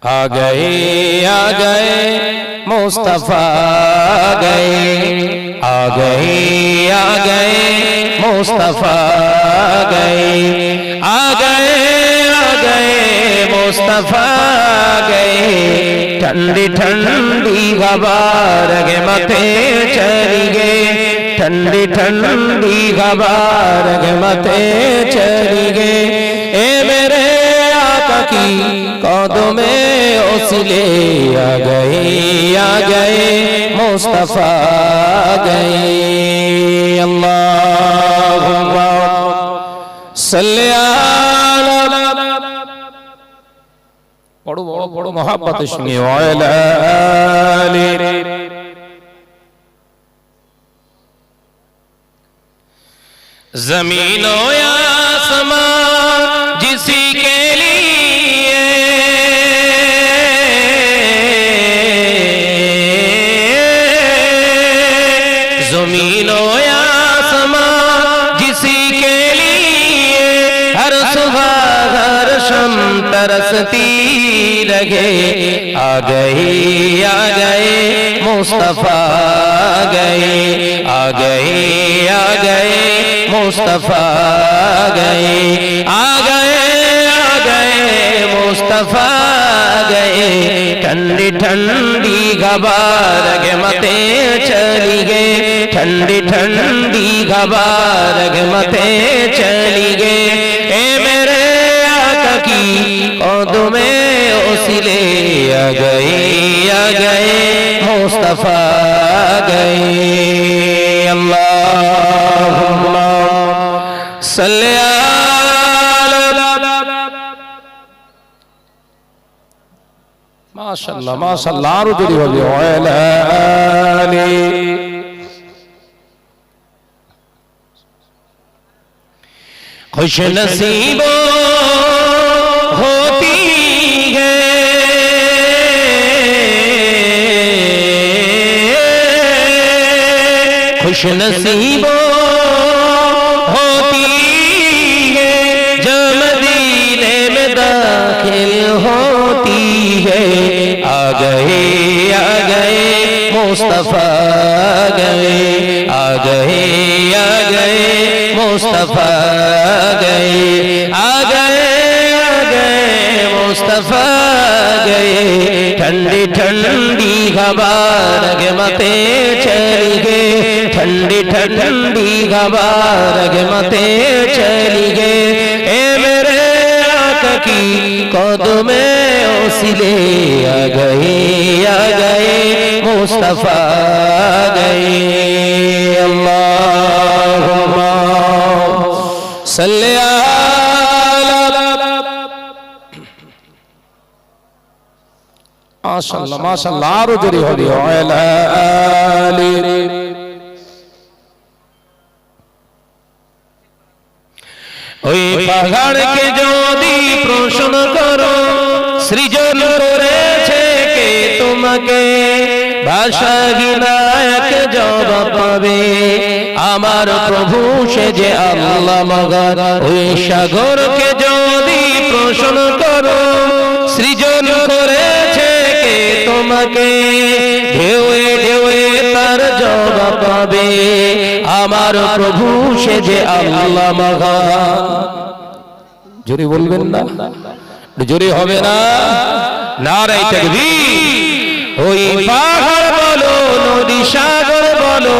आ गए मुस्तफा गए, आ गए मुस्तफा गए, आ गए मुस्तफा गए। ठंडी ठंडी हवा रगे मथे चली गए, ठंडी ठंडी हवा रगे मथे चली गए। ए मेरे आका की कदमे ओसिले आ गए मुस्तफा गए। अल्लाहुम्मा सल्ली अला बड़ो बड़ो बड़ो मोहब्बत संगे वाला ज़मीनो आसमां जिसी के लिए ज़मीनो आसमां जिसी के लिए हर सुबह हर शाम तरसती रहे। आ गए मुस्तफा गए, आ गए मुस्तफा गए, आ गए मुस्तफा गए। ठंडी ठंडी हवा रगे मते चली गए, ठंडी ठंडी हवा रगे मते चली गए। ए मेरे आका की कदमे ओसिले आ गए मुस्तफा गए। अल्लाहुम्मा सल्ली अला माशाअल्लाह माशाअल्लाह आरो जोड़ी হবে ওয়ালা আলি। खुश नसीबों होती है खुश नसीबों होती है जो मदीने में दाखिल होती है। आ गए मुस्तफा गए, आ गए मुस्तफा गए, आ गए मुस्तफा गए। ठंडी ठंडी हवा रगे मते चली गए, ठंडी ठंडी हवा रगे मते चली गए। ए मेरे आका की कदमे ओसिले आ गए मुस्तफा गए। अल्लाहुम्मा सल्ली अला माशाअल्लाह माशाअल्लाह आरो जोड़ी होली ওয়ালা আলি। ওই পাহাড়কে যদি প্রশ্ন করো সৃজন করেছে কে তোমাকে, ভাষাহীন এক জবাব পাবে আমার প্রভু সে যে আল্লাহ মগান। ওই সাগরকে যদি প্রশ্ন করো সৃজন করেছে কে তোমাকে, ঢেউয়ে ঢেউয়ে তার জবাব পাবে আমার প্রভু সে যে আল্লাহ মগান। জোরে বলবেন না, জোরে হবে না, নারায়ে তাকবীর। ওই পাহাড় বলো নদী সাগর বলো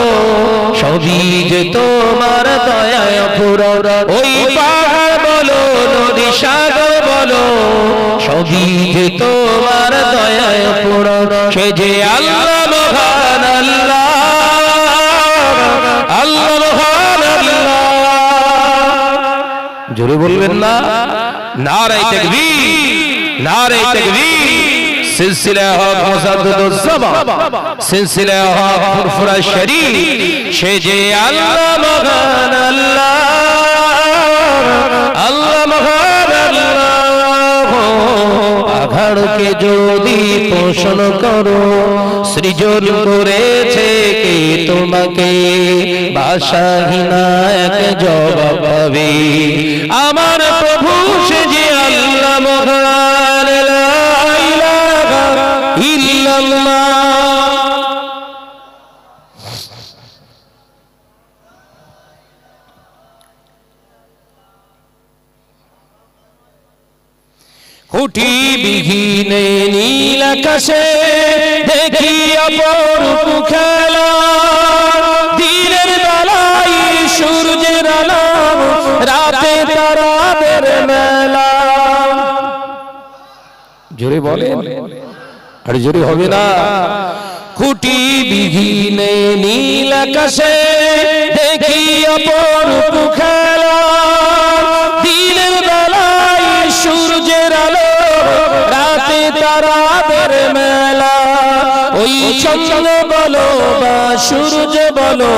সবই যে তোমার দয়ায় পূরণ। ওই পাহাড় বলো নদী সাগর বলো সবই যে তোমার দয়ায় পূরণ। সে যে আল্লাহ মহান আল্লাহ, আল্লাহ মহান আল্লাহ। জোরে বলবেন না, নারায়ে তাকবীর, নারায়ে তাকবীর। सिलसिला मुजद्दिदुज़्ज़मान, सिलसिला फुरफुरा शरीफ, সে যে আল্লাহ মহান আল্লাহ, আল্লাহ মহান আল্লাহ। আঘাড়কে যদি পোষণ করো সৃজন করেছে কে তোমাকে, ভাষাহীন এক জবাব পাবে আমার প্রভু সে যে আল্লাহ মহান। লা ইলাহা খুঁটি বিহীনে নীল আকাশে দেখি অপরূপ খেলা, দিনের বেলায় সূর্যের আলো, রাতে তারাদের মেলা। জোরে বলেন, আর জোরে হবে না। খুঁটি বিহীনে নীল আকাশে দেখি অপরূপ খেলা, দিনের বেলায় সূর্যের আলো, রাতে তারাদের মেলা। ওই চন্দ্র বলো বা সূর্য বলো,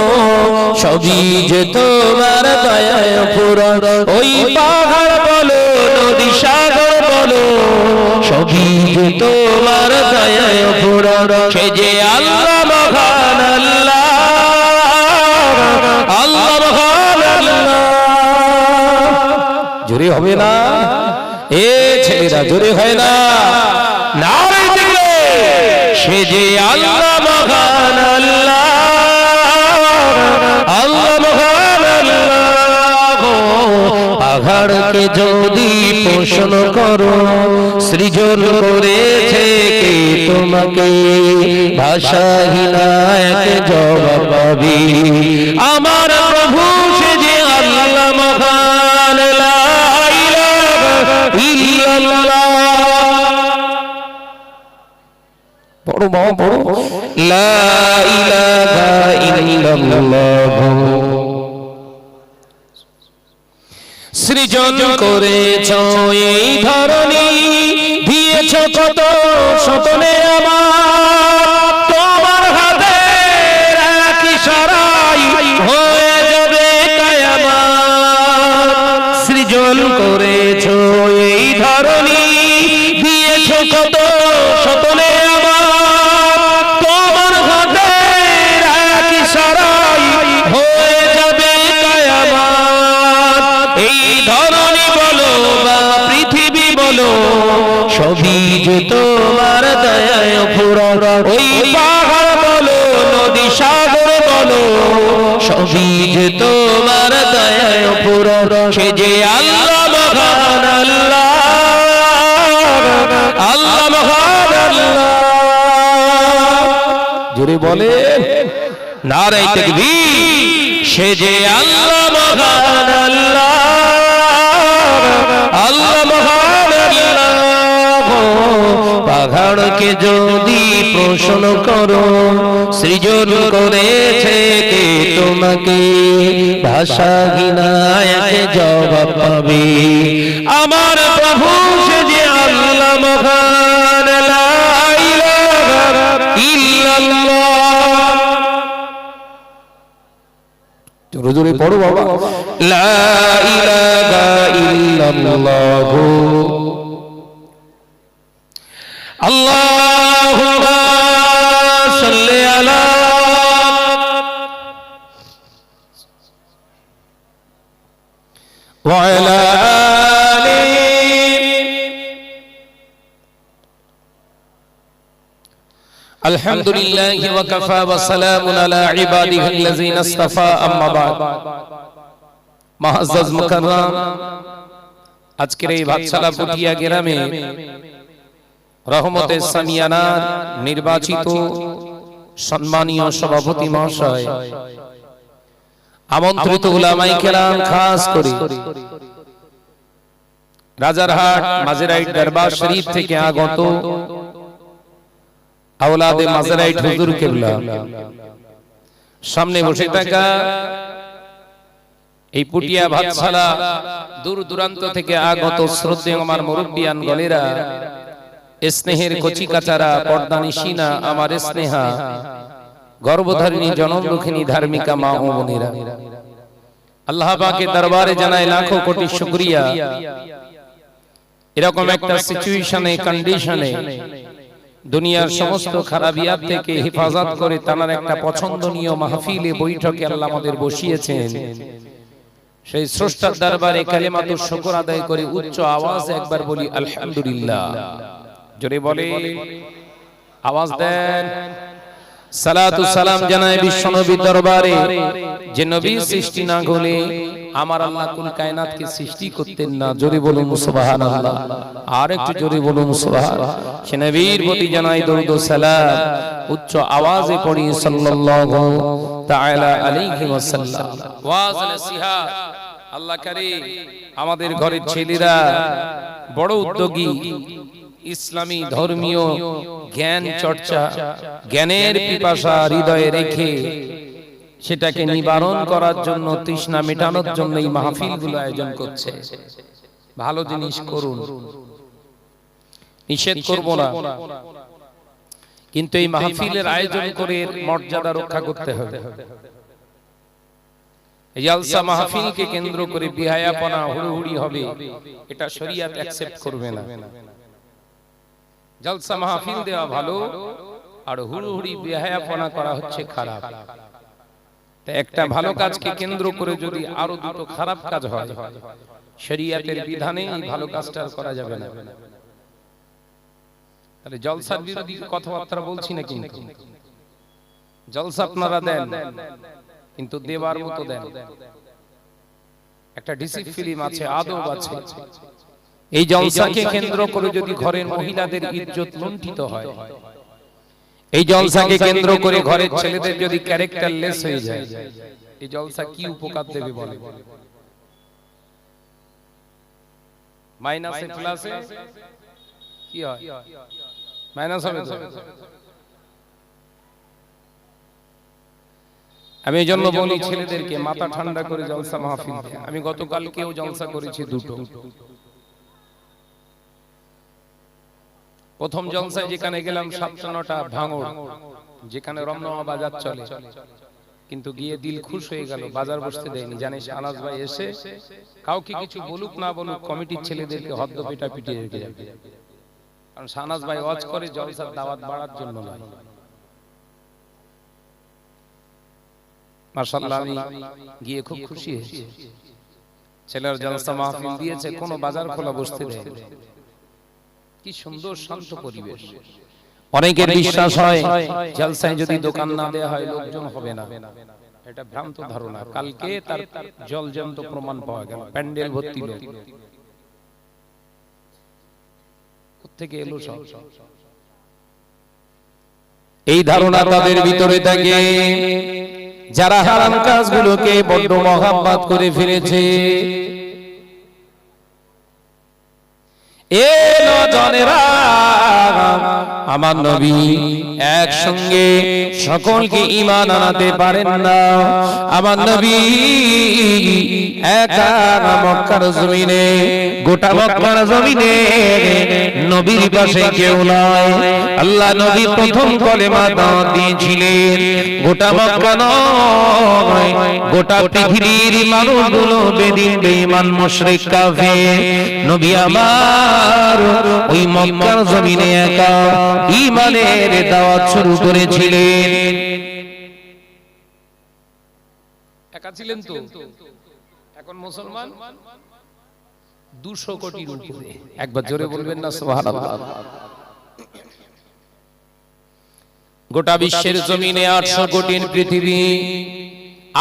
সবই যে তোমার দয়ায় পূরণ। ওই পাহাড় বলো নদী সাগর বলো, সবই যে তোমার দয়ায় পূরণ। সে যে আল্লাহ মহান আল্লাহ, আল্লাহ মহান আল্লাহ। জোরে হবে না এ ছেলেরা, জোরে হয় না। নারে দিলে সে যে আল্লাহ মহান আল্লাহ, আল্লাহ মহান আল্লাহ। পাহাড়কে যদি পোষণ করো, সৃজন করেছে কে তোমাকে, ভাষাহীনা এক জবাব পাবি। আমার প্রভু সে যে আল্লাহ মহান, লা ইলাহা ইল্লাল্লাহ। বড় বড় লা ইলাহা ইল্লাল্লাহ। সৃজন করেছ এই ধরনী, দিয়েছ কত স্বপ্নে আমার, তোমার হাতে এক ইশারায় হয়ে যাবে কিয়ামত। সৃজন করেছ এই ধরনী, দিয়েছ কত স্বপ্নে আমার, তোমার হাতে এক ইশারায় হয়ে যাবে কিয়ামত। এই ধরনী বলো বা পৃথিবী বলো, সবই যে তোমার দয়ায় পূরণ। ওই পাহাড় বলো নদী সাগর বলো, সবই যে তোমার দয়ায় পূরণ। সে যে আল্লাহ মহান আল্লাহ, আল্লাহ মহান আল্লাহ। জোরে বলে নারে তাকবীর। সে যে আল্লাহ মহান আল্লাহ, আল্লাহ মহান আল্লাহ। পাহাড়কে যদি পোষণ করো, সৃজন করেছে কে তোমাকে, ভাষাহীনা এক জবাব পাবে। আমার প্রভু সে যে আল্লাহ মহান, লা ইলাহা ইল্লাল্লাহ। জোরে জোরে পড়ো বাবা, লা ইলাহা ইল্লাল্লাহ। আল্লাহুম্মা সাল্লি আলা ওয়া আলা আলি। আলহামদুলিল্লাহি ওয়া কাফা ওয়া সালামুন আলা ইবাদিহিল্লাযিনা ইসতাফা, আম্মা বা'দ। মুআজ্জাজ মুকাররম, আজকের এই ভাতশালা পুটিয়া গ্রামে রহমতে সামিয়ানার নির্বাচিত সম্মানীয় সভাপতি মহাশয়, আমন্ত্রিত উলামায়ে কেরাম, খাস করে রাজারহাট মাঝেরাইট দরবার শরীফ থেকে আগত আওলাদে মাঝেরাইট হুজুর কিবলা, সামনে বসে থাকা এই পুটিয়া ভাতশালা দূর দূরান্ত থেকে আগত শ্রদ্ধেয় আমার মুরব্বিয়ান গলেরা, স্নেহের কচি কাচারা, পর্দানিশিনা আমার স্নেহা গর্ভধারিণী জনমদুখিনী ধার্মিকা মা ও বোনেরা, আল্লাহ পাকের দরবারে জানাই লাখো কোটি শুকরিয়া। এরকম একটা সিচুয়েশনে, কন্ডিশনে দুনিয়ার সমস্ত খারাপিয়াত থেকে হেফাজত করে তার একটা পছন্দনীয় মাহফিলে বৈঠকে আল্লাহ আমাদের বসিয়েছেন। সেই স্রষ্টার দরবারে কালিমাতুশ শুকর আদায় করে উচ্চ আওয়াজে একবার বলি আলহামদুলিল্লাহ। জোরে বলে আওয়াজ দেন। সালাতু সালাম জানাই বিশ্বনবী দরবারে, যে নবী সৃষ্টি না হলে আমার আল্লাহ কুল কায়নাতকে সৃষ্টি করতেন না? জোরে বলুন সুবহানাল্লাহ। আর একটু জোরে বলুন সুবহানাল্লাহ। সে নবীর প্রতি জানাই দরুদ ও সালাম, উচ্চ আওয়াজে পড়ি সাল্লাল্লাহু তাআলা আলাইহি ওয়াসাল্লাম। ওয়াজ নসিহত আল্লাহ কারীম আমাদের ঘরের ছেলেরা বড় উদ্যোগী, ইসলামী ধর্মীয় জ্ঞান চর্চা, জ্ঞানের পিপাসা হৃদয়ে রেখে সেটাকে নিবারণ করার জন্য, তৃষ্ণা মেটানোর জন্য এই মাহফিলগুলো আয়োজন করছে। ভালো জিনিস করুন, নিষেধ করব না, কিন্তু এই মাহফিলের আয়োজন করে মর্যাদা রক্ষা করতে হবে। জালসা মাহফিলকে কেন্দ্র করে বিহায়াপনা হুড়হুড়ি হবে, এটা শরীয়ত অ্যাকসেপ্ট করবে না। জালসা মাহফিল দেওয়া ভালো, আর হুড়হুড়ি বিহায়াপনা করা হচ্ছে খারাপ। একটা ভালো কাজকে কেন্দ্র করে যদি আরো দুটো খারাপ কাজ হয়, শরীয়তের বিধানে এই ভালো কাজটা করা যাবে না। তাহলে জলসার বিরোধী কথাবার্তা বলছি না, কিন্তু জলসা আপনারা দেন, কিন্তু দেবার মতো দেন। একটা ডিসিপ্লিন আছে, আদব আছে। এই জলসাকে কেন্দ্র করে যদি ঘরের মহিলাদের ইজ্জত লুণ্ঠিত হয়, এই জলসাকে কেন্দ্র করে ঘরের ছেলেদের যদি ক্যারেক্টারলেস হয়ে যায়, এই জলসা কি উপকার দেবে বলে? মাইনাসে প্লাসে কি হয়? মাইনাস হবে তো। আমি এই জন্য বলি ছেলেদেরকে মাথা ঠান্ডা করে জলসা মাহফিল। আমি গতকালকেও জলসা করেছি দুটো। প্রথম জলসায় যেখানে গেলাম 7-9টা ভাঙড়, যেখানে রমরমা বাজার চলে, কিন্তু গিয়ে দিল খুশ হয়ে গেল, বাজার বসতে দেয়নি। জানিস আনাস ভাই এসে কাউকে কিছু বলুক না বলুক, কমিটির ছেলেদেরকে হদ্দ পেটা পিটিয়ে রেখে যাবে। কারণ শাহনাজ ভাই ওয়াজ করে জলসার দাওয়াত বাড়ার জন্য নয়। মাশাআল্লাহ, আমি গিয়ে খুব খুশি হয়েছি। ছেলের জলসা মাহফিল দিয়েছে, কোনো বাজার খোলা বসতে দেয়নি। কি সুন্দর শান্ত পরিবেশ। অনেকের বিশ্বাস হয় জলসায় যদি দোকান না দেয়া হয় লোকজন হবে না, এটা ভ্রান্ত ধারণা। কালকে তার জলজন্ত প্রমাণ পাওয়া গেল, প্যান্ডেল ভর্তি লোক। কোত্থেকে এলো সব? এই ধারণা তাদের ভিতরে থাকে যারা হারাম কাজগুলোকে বড্ড মহাব্বত করে ফেলেছে। এ নজনেরা, আমার নবী একসঙ্গে সকলকে ঈমান আনাতে পারেন না। আমার নবী একা মক্কার জমিনে, গোটা মক্কার জমিনে নবীর পাশে কেউ নাই। আল্লাহ নবী প্রথম কলেমা দাওয়াত দিয়েছিলেন, গোটা মক্কা নয়, গোটা পৃথিবীর মানুষগুলো বেদিন বেঈমান মুশরিক কাফের। নবী আমার ওই মক্কার জমিনে একা ঈমানের দাওয়াত শুরু করেছিলেন। একা ছিলেন তো, এখন মুসলমান 200 কোটির উপরে। একবার জোরে বলবেন না সুবহানাল্লাহ। গোটা বিশ্বের জমিনে 800 কোটির পৃথিবী,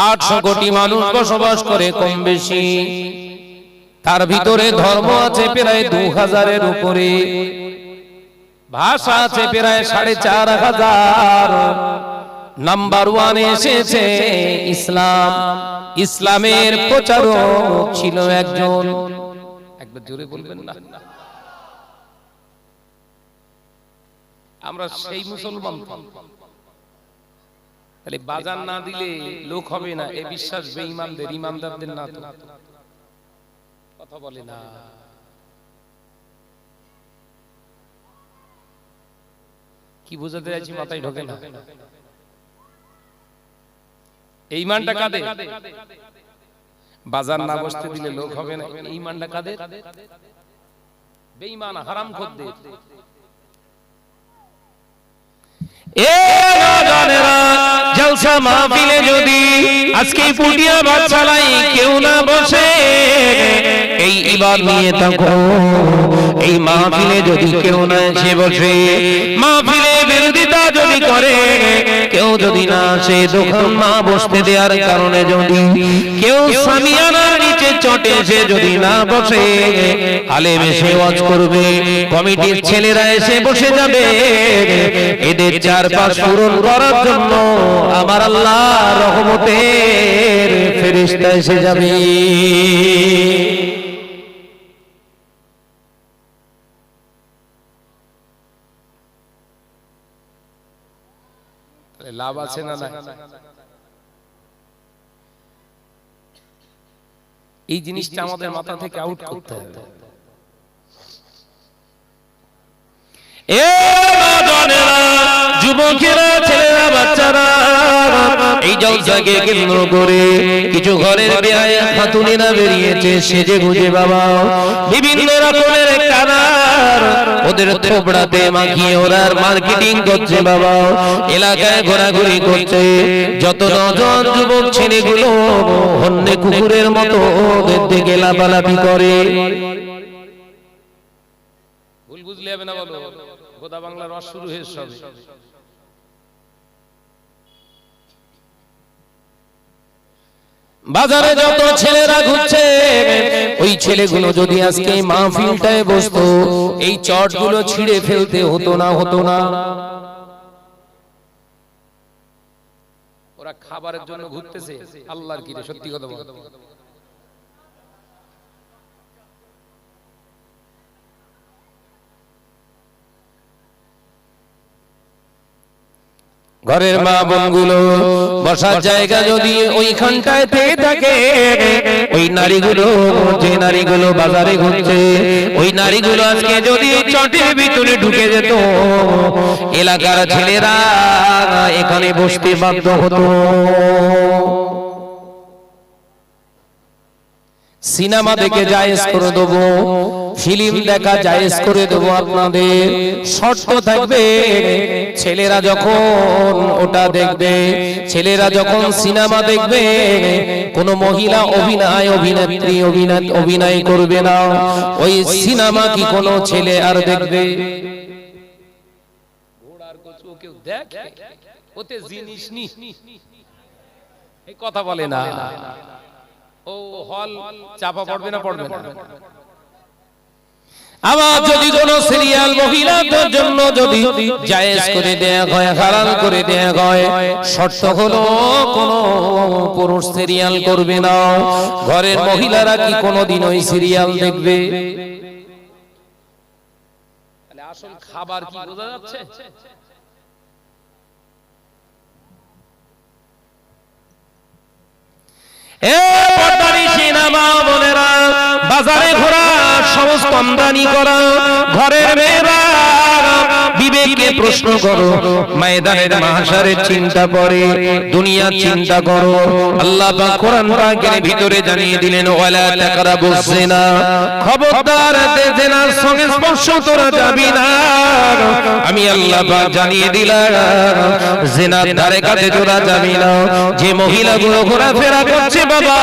800 কোটি মানুষ বসবাস করে কম বেশি। তার ভিতরে ধর্ম আছে প্রায় 2000-এর উপরে, ভাষা আছে প্রায় 4500। নাম্বার 1 এসেছে ইসলাম। ইসলামের প্রচারক ছিল একজন। একবার জোরে বলবেন না। আমরা সেই মুসলমান। তাহলে বাজার না দিলে লোক হবে না, এই বিশ্বাস বেঈমানদের, ঈমানদারদের না। তো কথা বলে না। কি বোঝাতে যাচ্ছি মাথায় ঢোকে না। এই ঈমানটা কাদের? বাজার না বসতে দিলে লোক হবে না, এই ঈমানটা কাদের? বেঈমান হারামখোরদের। এ নজনেরা, জলসা মাহফিলে যদি আজকে পুটিয়া বাচ্চালাই কেউ না বসে, এই ঈমান নিয়ে থাকো। এই মাহফিলে যদি কেউ না এসে বসে, মাহফিলে বিরোধিতা যদি করে, কেউ যদি না আসে দোকান না বসতে দেওয়ার কারণে, যদি কেউ সামিয়ানার নিচে চটে এসে যদি না বসে, আলেম এসে ওয়াজ করবে, কমিটির ছেলেরা এসে বসে যাবে, এদের চারপাশ পূরণ করার জন্য আমার আল্লাহ রহমতের ফেরেশতা এসে যাবে। লাভ আছে না না? এই জিনিসটা আমাদের মাথা থেকে আউট করতে হবে। যুবকেরা, ছেলেরা, বাচ্চারা, এই জলসাকে কেন্দ্র করে কিছু ঘরের বিয়ে খাতুনেরা বেরিয়েছে সেজে গুজে বাবা, বিভিন্ন রকমের কালার ওদের থোবড়াতে মাখিয়ে ওরা মার্কেটিং করছে বাবা, এলাকায় ঘোরাঘুরি করছে। যত নজন যুবক ছেলেগুলো হন্যে কুকুরের মতো ওদের দিকে লাফালাফি করে। ভুল বুঝলে হবে না বলো, গোদা বাংলার রস শুরু হয়ে সবে। বাজারে যত ছেলেরা ঘুরছে, ওই ছেলেগুলো যদি আজকে মাহফিলটায় বসতো, এই চটগুলো ছিঁড়ে ফেলতে হতো না, হতো না। ওরা খাবারের জন্য ঘুরতেছে, আল্লাহর কি রে, সত্যি কথা বল। ঘরের মা বোনগুলো বসার জায়গা যদি ওইখানটায় থেকে থাকে, ওই নারীগুলো, যে নারীগুলো বাজারে ঘুরছে, ওই নারীগুলো আজকে যদি চটের ভিতরে ঢুকে যেত, এলাকার ছেলেরা এখানে বসতে বাধ্য হতো। সিনেমা দেখে জায়েজ করে দেবো, ফিল্ম দেখা জায়েজ করে দেবো আপনাদের, শর্ত থাকবে ছেলেরা যখন ওটা দেখবে, ছেলেরা যখন সিনেমা দেখবে, কোন মহিলা অভিনেত্রী অভিনয় করবে না। ওই সিনেমা কি কোন ছেলে আর দেখবে? ঘোড়ার কচু কেউ দেখে, ওতে জিনিস নি, এই কথা বলে না। ও হল চাপা পড়বে না, পড়বে না। আবার যদি কোন সিরিয়াল মহিলাদের জন্য যদি জায়েজ করে দেয়া হয়, হারাম করে দেয়া হয়, শর্ত হলো কোন পুরুষ সিরিয়াল করবে না। ঘরের মহিলারা কি কোনদিন ওই সিরিয়াল দেখবে? তাহলে আসল খাবার কি বোঝা যাচ্ছে? বাজারে ঘোরা, সমস্ত আমদানি করা, ঘরের মেয়েরা বিবেককে প্রশ্ন করো, ময়দানের মাহশারের চিন্তা করে, দুনিয়ার চিন্তা করো। আল্লাহ পাক কোরআন পাকের ভিতরে জানিয়ে দিলেন, ওয়ালা তাকরাবুজ জিনা, খবরদার জিনার সঙ্গে স্পর্শ তোরা যাবি না। আমি আল্লাহ পাক জানিয়ে দিলাম, জিনার ধারে কাছে তোরা যাবি না। যে মহিলাগুলো ঘোরাফেরা করছে বাবা,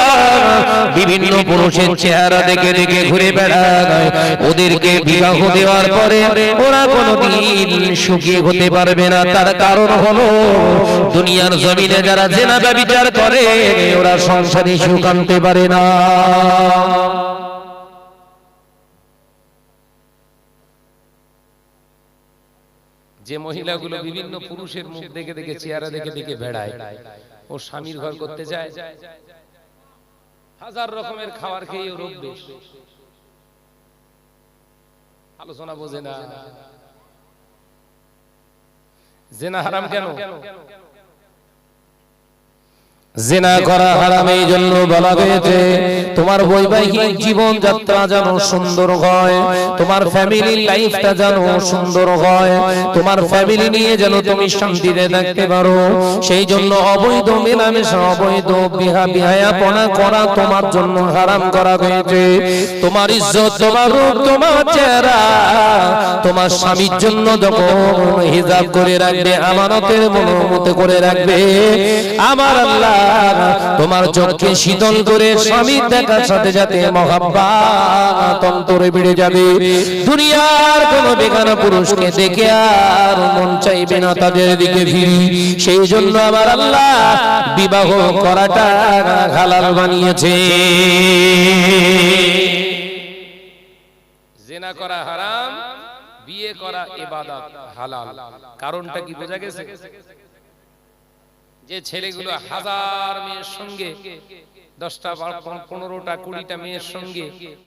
বিভিন্ন পুরুষের চেহারা দেখে দেখে ঘুরে বেড়ায়, ওদেরকে বিবাহ দেওয়ার পরে ওরা কোনোদিন সুখী হতে পারবে না। তার কারণ হলো দুনিয়ার জমিনে যারা জিনা ব্যভিচার করে, ওরা সংসারে সুখ আনতে পারে না। যে মহিলাগুলো বিভিন্ন পুরুষের মুখ দেখে দেখে, চেহারা দেখে দেখে বেড়ায়, ও স্বামীর ঘর করতে যায়, হাজার রকমের খাবার খেয়ে রোগ বেশ, আলোচনা বোঝে না। জিনা হারাম কেন? জিনা করা হারাম এই জন্য বলা হয়েছে, তোমার বৈবাহিক জীবন যাত্রা যেন সুন্দর হয়, তোমার ফ্যামিলি লাইফটা যেন সুন্দর হয়, তোমার ফ্যামিলি নিয়ে যেন তুমি শান্তিতে থাকতে পারো। সেই জন্য অবৈধ মেলামেশা, অবৈধ বিহায়াপনা করা তোমার জন্য হারাম করা হয়েছে। তোমার ইজ্জত, তোমার রূপ, তোমার চেহারা তোমার স্বামীর জন্য যখন হিজাব করে রাখবে, আমানতের মতো করে রাখবে, আমার আল্লাহ তোমার চোখকে শীতল করে স্বামীর দেখার সাথে সাথে মহাব্বত অন্তরে বেড়ে যাবে। দুনিয়ার কোন বেগানা পুরুষকে দেখে আর মন চাইবে না তাদের দিকে ফিরি। সেই জন্য আমার আল্লাহ বিবাহ করাটা হালাল বানিয়েছে। জিনা করা হারাম, বিয়ে করা ইবাদত হালাল। কারণটা কি বোঝা গেছে? যে ছেলেগুলো হাজার মেয়ের সঙ্গে 10টা 15টা 20টা মেয়ের সঙ্গে